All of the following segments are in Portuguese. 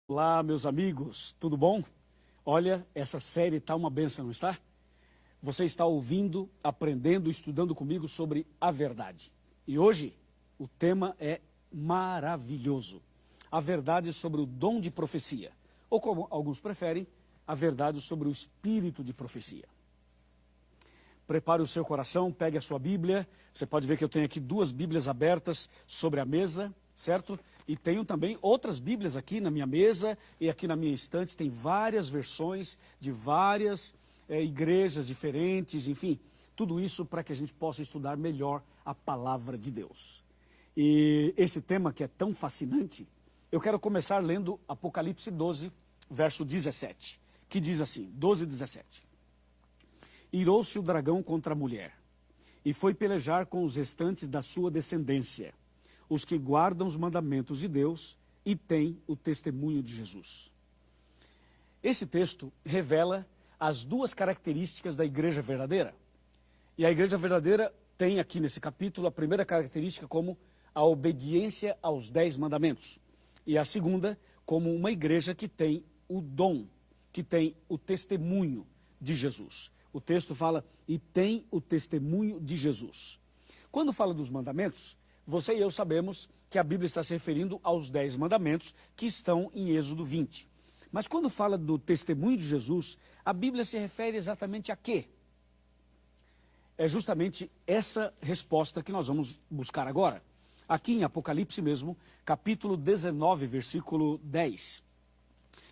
Olá, meus amigos, tudo bom? Olha, essa série está uma bênção, não está? Você está ouvindo, aprendendo, estudando comigo sobre a verdade. E hoje o tema é maravilhoso. A verdade sobre o dom de profecia. Ou como alguns preferem, a verdade sobre o espírito de profecia. Prepare o seu coração, pegue a sua Bíblia. Você pode ver que eu tenho aqui duas Bíblias abertas sobre a mesa, certo? E tenho também outras Bíblias aqui na minha mesa e aqui na minha estante. Tem várias versões de várias igrejas diferentes, enfim. Tudo isso para que a gente possa estudar melhor a palavra de Deus. E esse tema que é tão fascinante, eu quero começar lendo Apocalipse 12, verso 17, que diz assim, 12, 17. Irou-se o dragão contra a mulher, e foi pelejar com os restantes da sua descendência, os que guardam os mandamentos de Deus e têm o testemunho de Jesus. Esse texto revela as duas características da igreja verdadeira. E a igreja verdadeira tem aqui nesse capítulo a primeira característica como a obediência aos 10 mandamentos. E a segunda como uma igreja que tem o dom, que tem o testemunho de Jesus. O texto fala, e tem o testemunho de Jesus. Quando fala dos mandamentos, você e eu sabemos que a Bíblia está se referindo aos 10 mandamentos que estão em Êxodo 20. Mas quando fala do testemunho de Jesus, a Bíblia se refere exatamente a quê? É justamente essa resposta que nós vamos buscar agora. Aqui em Apocalipse mesmo, capítulo 19, versículo 10.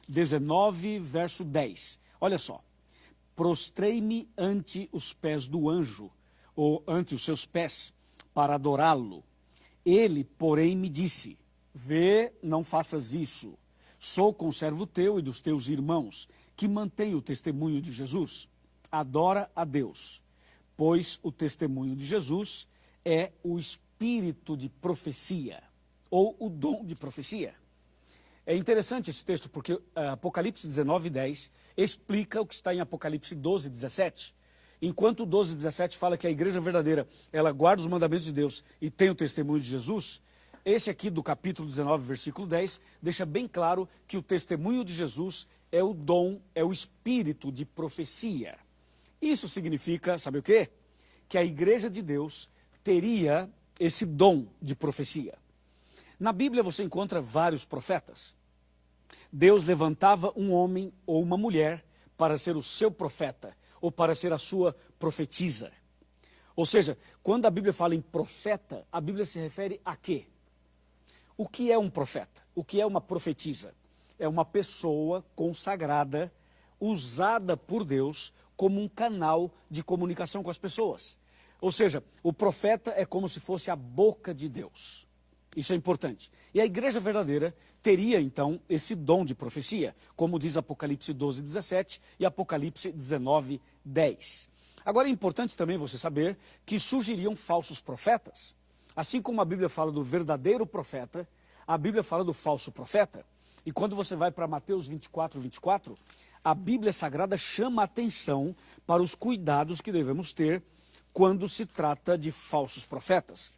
19, verso 10. Olha só. Prostrei-me ante os pés do anjo, ou ante os seus pés, para adorá-lo. Ele, porém, me disse, vê, não faças isso. Sou conservo teu e dos teus irmãos, que mantêm o testemunho de Jesus. Adora a Deus, pois o testemunho de Jesus é o espírito de profecia, ou o dom de profecia. É interessante esse texto, porque Apocalipse 19, 10 explica o que está em Apocalipse 12, 17. Enquanto o 12, 17 fala que a igreja verdadeira, ela guarda os mandamentos de Deus e tem o testemunho de Jesus, esse aqui do capítulo 19, versículo 10, deixa bem claro que o testemunho de Jesus é o dom, é o espírito de profecia. Isso significa, sabe o quê? Que a igreja de Deus teria esse dom de profecia. Na Bíblia você encontra vários profetas. Deus levantava um homem ou uma mulher para ser o seu profeta, ou para ser a sua profetisa. Ou seja, quando a Bíblia fala em profeta, a Bíblia se refere a quê? O que é um profeta? O que é uma profetisa? É uma pessoa consagrada, usada por Deus como um canal de comunicação com as pessoas. Ou seja, o profeta é como se fosse a boca de Deus. Isso é importante. E a igreja verdadeira teria, então, esse dom de profecia, como diz Apocalipse 12, 17 e Apocalipse 19, 10. Agora é importante também você saber que surgiriam falsos profetas. Assim como a Bíblia fala do verdadeiro profeta, a Bíblia fala do falso profeta. E quando você vai para Mateus 24, 24, a Bíblia Sagrada chama a atenção para os cuidados que devemos ter quando se trata de falsos profetas.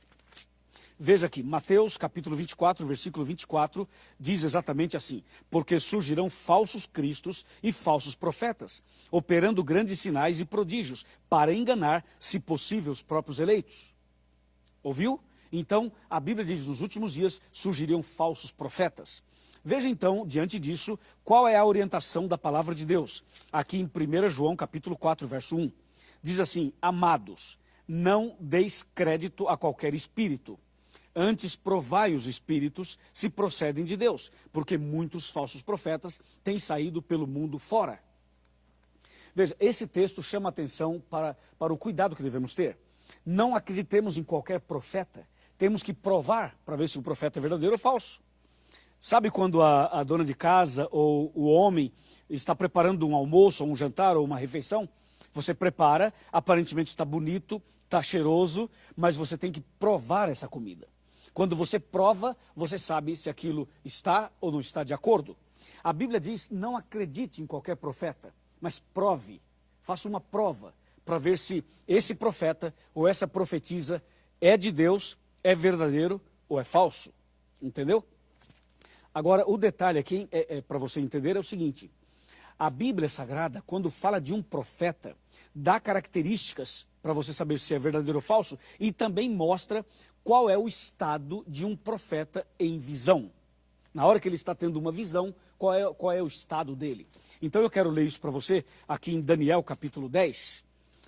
Veja aqui, Mateus capítulo 24, versículo 24, diz exatamente assim, porque surgirão falsos cristos e falsos profetas, operando grandes sinais e prodígios, para enganar, se possível, os próprios eleitos. Ouviu? Então, a Bíblia diz, nos últimos dias surgiriam falsos profetas. Veja então, diante disso, qual é a orientação da palavra de Deus. Aqui em 1 João capítulo 4, verso 1, diz assim, amados, não deis crédito a qualquer espírito, antes provai os espíritos se procedem de Deus, porque muitos falsos profetas têm saído pelo mundo fora. Veja, esse texto chama atenção para o cuidado que devemos ter. Não acreditemos em qualquer profeta, temos que provar para ver se o profeta é verdadeiro ou falso. Sabe quando a dona de casa ou o homem está preparando um almoço, ou um jantar, ou uma refeição? Você prepara, aparentemente está bonito, está cheiroso, mas você tem que provar essa comida. Quando você prova, você sabe se aquilo está ou não está de acordo. A Bíblia diz, não acredite em qualquer profeta, mas prove, faça uma prova para ver se esse profeta ou essa profetisa é de Deus, é verdadeiro ou é falso. Entendeu? Agora, o detalhe aqui, para você entender, é o seguinte. A Bíblia Sagrada, quando fala de um profeta, dá características para você saber se é verdadeiro ou falso e também mostra qual é o estado de um profeta em visão. Na hora que ele está tendo uma visão, qual é o estado dele. Então eu quero ler isso para você aqui em Daniel capítulo 10,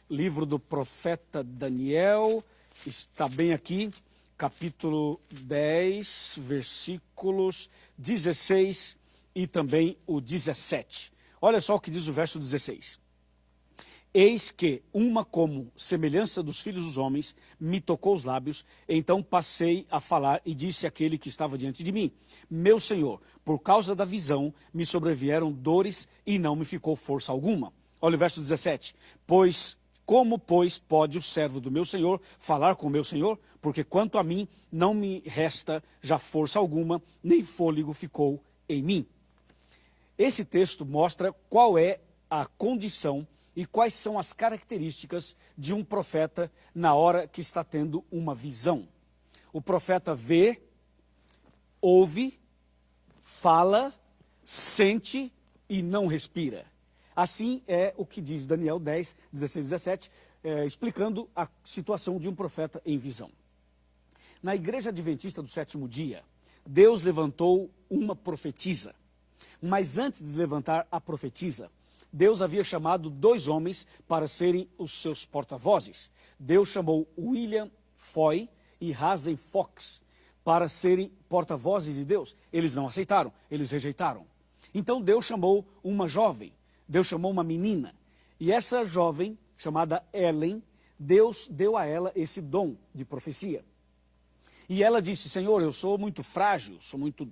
livro do profeta Daniel, está bem aqui, capítulo 10, versículos 16 e também o 17. Olha só o que diz o verso 16. Eis que uma como semelhança dos filhos dos homens me tocou os lábios, então passei a falar e disse àquele que estava diante de mim, meu Senhor, por causa da visão me sobrevieram dores e não me ficou força alguma. Olha o verso 17. Como, pois, pode o servo do meu Senhor falar com o meu Senhor? Porque quanto a mim, não me resta já força alguma, nem fôlego ficou em mim. Esse texto mostra qual é a condição e quais são as características de um profeta na hora que está tendo uma visão. O profeta vê, ouve, fala, sente e não respira. Assim é o que diz Daniel 10, 16 e 17, explicando a situação de um profeta em visão. Na Igreja Adventista do Sétimo Dia, Deus levantou uma profetisa. Mas antes de levantar a profetisa, Deus havia chamado 2 homens para serem os seus porta-vozes. Deus chamou William Foy e Hazen Fox para serem porta-vozes de Deus. Eles não aceitaram, eles rejeitaram. Então Deus chamou uma jovem, Deus chamou uma menina. E essa jovem, chamada Ellen, Deus deu a ela esse dom de profecia. E ela disse, Senhor, eu sou muito frágil, sou muito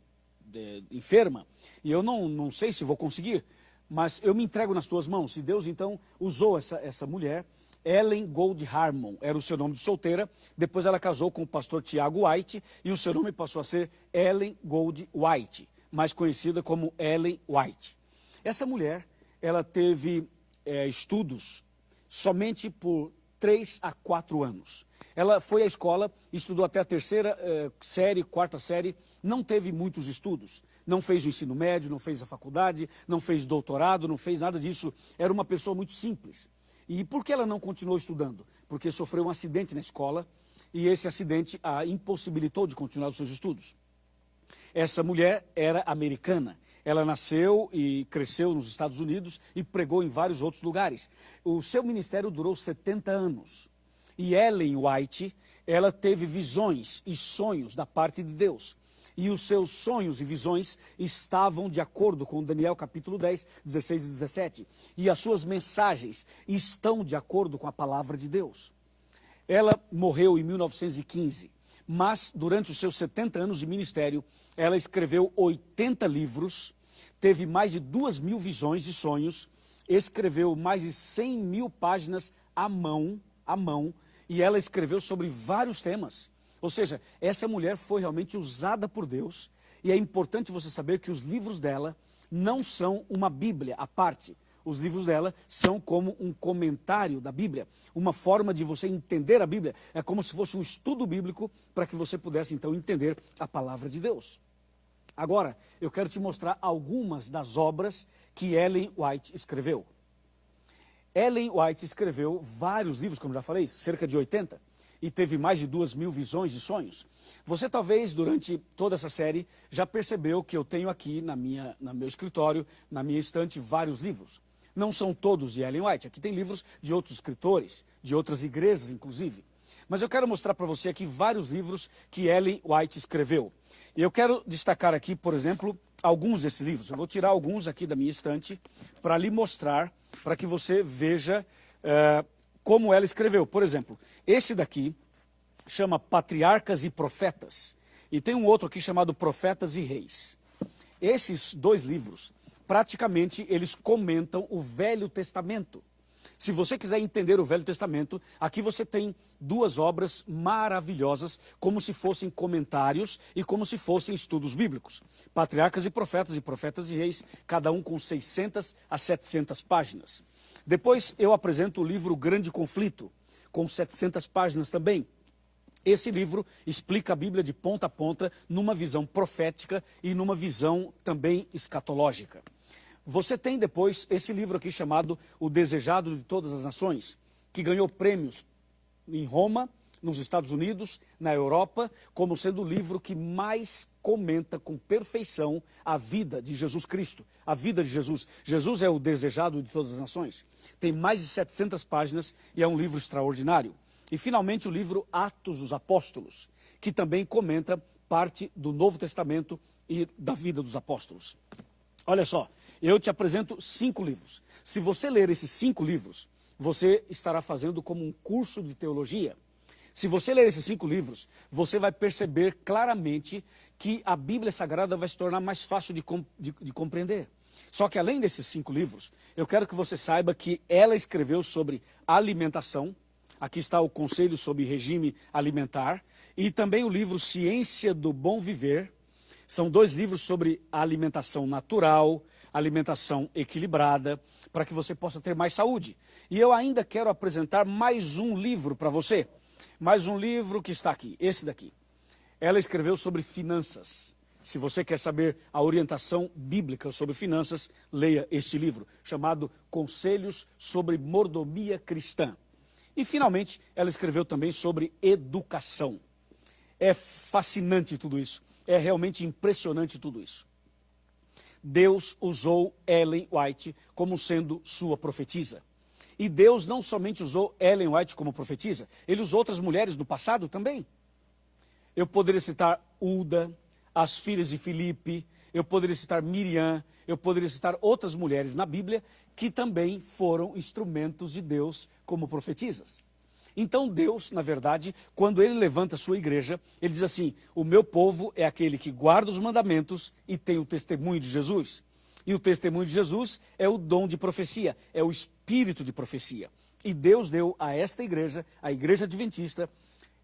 enferma, e eu não sei se vou conseguir, mas eu me entrego nas tuas mãos. E Deus então usou essa mulher, Ellen Gold Harmon, era o seu nome de solteira, depois ela casou com o pastor Tiago White, e o seu nome passou a ser Ellen Gold White, mais conhecida como Ellen White. Essa mulher, ela teve estudos somente por 3 a 4 anos. Ela foi à escola, estudou até a 3ª série, 4ª série, não teve muitos estudos, não fez o ensino médio, não fez a faculdade, não fez doutorado, não fez nada disso, era uma pessoa muito simples. E por que ela não continuou estudando? Porque sofreu um acidente na escola e esse acidente a impossibilitou de continuar os seus estudos. Essa mulher era americana, ela nasceu e cresceu nos Estados Unidos e pregou em vários outros lugares. O seu ministério durou 70 anos. E Ellen White, ela teve visões e sonhos da parte de Deus. E os seus sonhos e visões estavam de acordo com Daniel capítulo 10, 16 e 17. E as suas mensagens estão de acordo com a palavra de Deus. Ela morreu em 1915, mas durante os seus 70 anos de ministério, ela escreveu 80 livros, teve mais de 2.000 visões e sonhos, escreveu mais de 100.000 páginas à mão, e ela escreveu sobre vários temas. Ou seja, essa mulher foi realmente usada por Deus, e é importante você saber que os livros dela não são uma Bíblia à parte. Os livros dela são como um comentário da Bíblia, uma forma de você entender a Bíblia. É como se fosse um estudo bíblico para que você pudesse então entender a palavra de Deus. Agora, eu quero te mostrar algumas das obras que Ellen White escreveu. Ellen White escreveu vários livros, como já falei, cerca de 80, e teve mais de 2.000 visões e sonhos. Você talvez, durante toda essa série, já percebeu que eu tenho aqui no meu escritório, na minha estante, vários livros. Não são todos de Ellen White, aqui tem livros de outros escritores, de outras igrejas, inclusive. Mas eu quero mostrar para você aqui vários livros que Ellen White escreveu. E eu quero destacar aqui, por exemplo, alguns desses livros. Eu vou tirar alguns aqui da minha estante para lhe mostrar, para que você veja como ela escreveu. Por exemplo, esse daqui chama Patriarcas e Profetas. E tem um outro aqui chamado Profetas e Reis. Esses 2 livros, praticamente, eles comentam o Velho Testamento. Se você quiser entender o Velho Testamento, aqui você tem 2 obras maravilhosas, como se fossem comentários e como se fossem estudos bíblicos. Patriarcas e Profetas e Reis, cada um com 600 a 700 páginas. Depois eu apresento o livro Grande Conflito, com 700 páginas também. Esse livro explica a Bíblia de ponta a ponta, numa visão profética e numa visão também escatológica. Você tem depois esse livro aqui chamado O Desejado de Todas as Nações, que ganhou prêmios em Roma, nos Estados Unidos, na Europa, como sendo o livro que mais comenta com perfeição a vida de Jesus Cristo, a vida de Jesus. Jesus é o desejado de todas as nações. Tem mais de 700 páginas e é um livro extraordinário. E finalmente o livro Atos dos Apóstolos, que também comenta parte do Novo Testamento e da vida dos apóstolos. Olha só, eu te apresento 5 livros. Se você ler esses 5 livros, você estará fazendo como um curso de teologia. Se você ler esses 5 livros, você vai perceber claramente que a Bíblia Sagrada vai se tornar mais fácil de compreender. Só que além desses 5 livros, eu quero que você saiba que ela escreveu sobre alimentação. Aqui está o Conselho sobre Regime Alimentar. E também o livro Ciência do Bom Viver. São 2 livros sobre a alimentação natural, alimentação equilibrada, para que você possa ter mais saúde. E eu ainda quero apresentar mais um livro para você. Mais um livro que está aqui, esse daqui. Ela escreveu sobre finanças. Se você quer saber a orientação bíblica sobre finanças, leia este livro, chamado Conselhos sobre Mordomia Cristã. E, finalmente, ela escreveu também sobre educação. É fascinante tudo isso. É realmente impressionante tudo isso. Deus usou Ellen White como sendo sua profetisa. E Deus não somente usou Ellen White como profetisa, ele usou outras mulheres do passado também. Eu poderia citar Uda, as filhas de Filipe, eu poderia citar Miriam, eu poderia citar outras mulheres na Bíblia que também foram instrumentos de Deus como profetisas. Então Deus, na verdade, quando ele levanta a sua igreja, ele diz assim: o meu povo é aquele que guarda os mandamentos e tem o testemunho de Jesus. E o testemunho de Jesus é o dom de profecia, é o espírito de profecia. E Deus deu a esta igreja, a igreja adventista,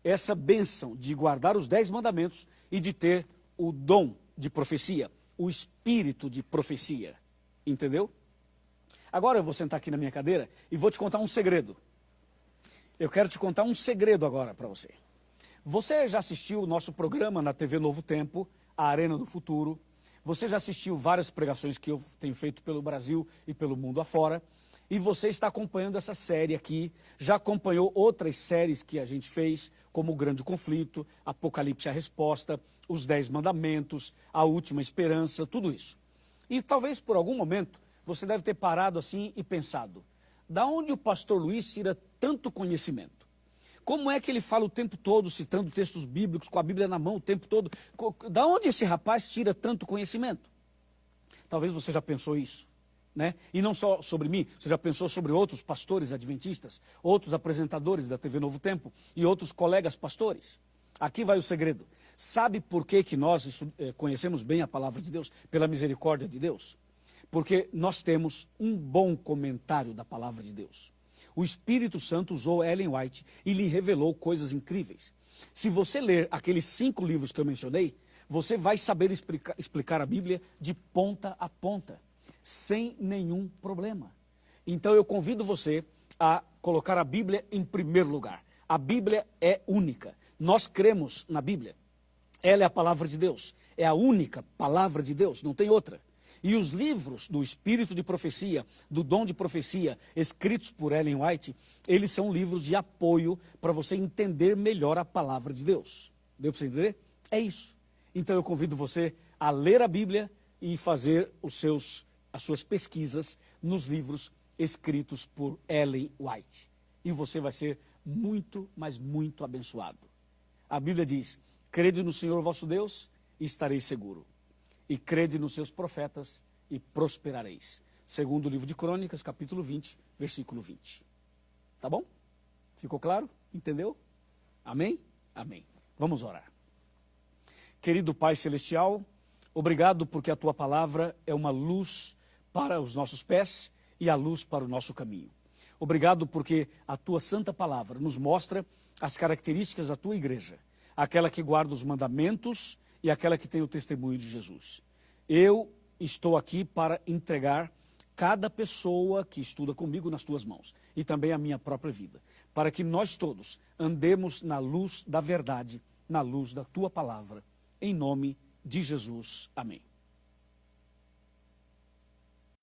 essa bênção de guardar os 10 mandamentos e de ter o dom de profecia, o espírito de profecia. Entendeu? Agora eu vou sentar aqui na minha cadeira e vou te contar um segredo. Eu quero te contar um segredo agora para você. Você já assistiu o nosso programa na TV Novo Tempo, a Arena do Futuro? Você já assistiu várias pregações que eu tenho feito pelo Brasil e pelo mundo afora? E você está acompanhando essa série aqui, já acompanhou outras séries que a gente fez, como O Grande Conflito, Apocalipse a Resposta, Os 10 Mandamentos, A Última Esperança, tudo isso. E talvez por algum momento você deve ter parado assim e pensado: da onde o pastor Luiz tira tanto conhecimento? Como é que ele fala o tempo todo, citando textos bíblicos, com a Bíblia na mão o tempo todo? Da onde esse rapaz tira tanto conhecimento? Talvez você já pensou isso, né? E não só sobre mim, você já pensou sobre outros pastores adventistas, outros apresentadores da TV Novo Tempo e outros colegas pastores. Aqui vai o segredo. Sabe por que nós conhecemos bem a palavra de Deus? Pela misericórdia de Deus. Porque nós temos um bom comentário da palavra de Deus. O Espírito Santo usou Ellen White e lhe revelou coisas incríveis. Se você ler aqueles 5 livros que eu mencionei, você vai saber explicar a Bíblia de ponta a ponta, sem nenhum problema. Então eu convido você a colocar a Bíblia em primeiro lugar. A Bíblia é única. Nós cremos na Bíblia. Ela é a palavra de Deus. É a única palavra de Deus, não tem outra. E os livros do Espírito de Profecia, do Dom de Profecia, escritos por Ellen White, eles são livros de apoio para você entender melhor a palavra de Deus. Deu para você entender? É isso. Então eu convido você a ler a Bíblia e fazer as suas pesquisas nos livros escritos por Ellen White. E você vai ser muito, mas muito abençoado. A Bíblia diz: crede no Senhor vosso Deus e estareis seguro. E crede nos seus profetas e prosperareis. Segundo o livro de Crônicas, capítulo 20, versículo 20. Tá bom? Ficou claro? Entendeu? Amém? Amém. Vamos orar. Querido Pai Celestial, obrigado porque a Tua palavra é uma luz para os nossos pés e a luz para o nosso caminho. Obrigado porque a Tua santa palavra nos mostra as características da Tua igreja. Aquela que guarda os mandamentos e aquela que tem o testemunho de Jesus. Eu estou aqui para entregar cada pessoa que estuda comigo nas Tuas mãos e também a minha própria vida, para que nós todos andemos na luz da verdade, na luz da tua palavra. Em nome de Jesus. Amém.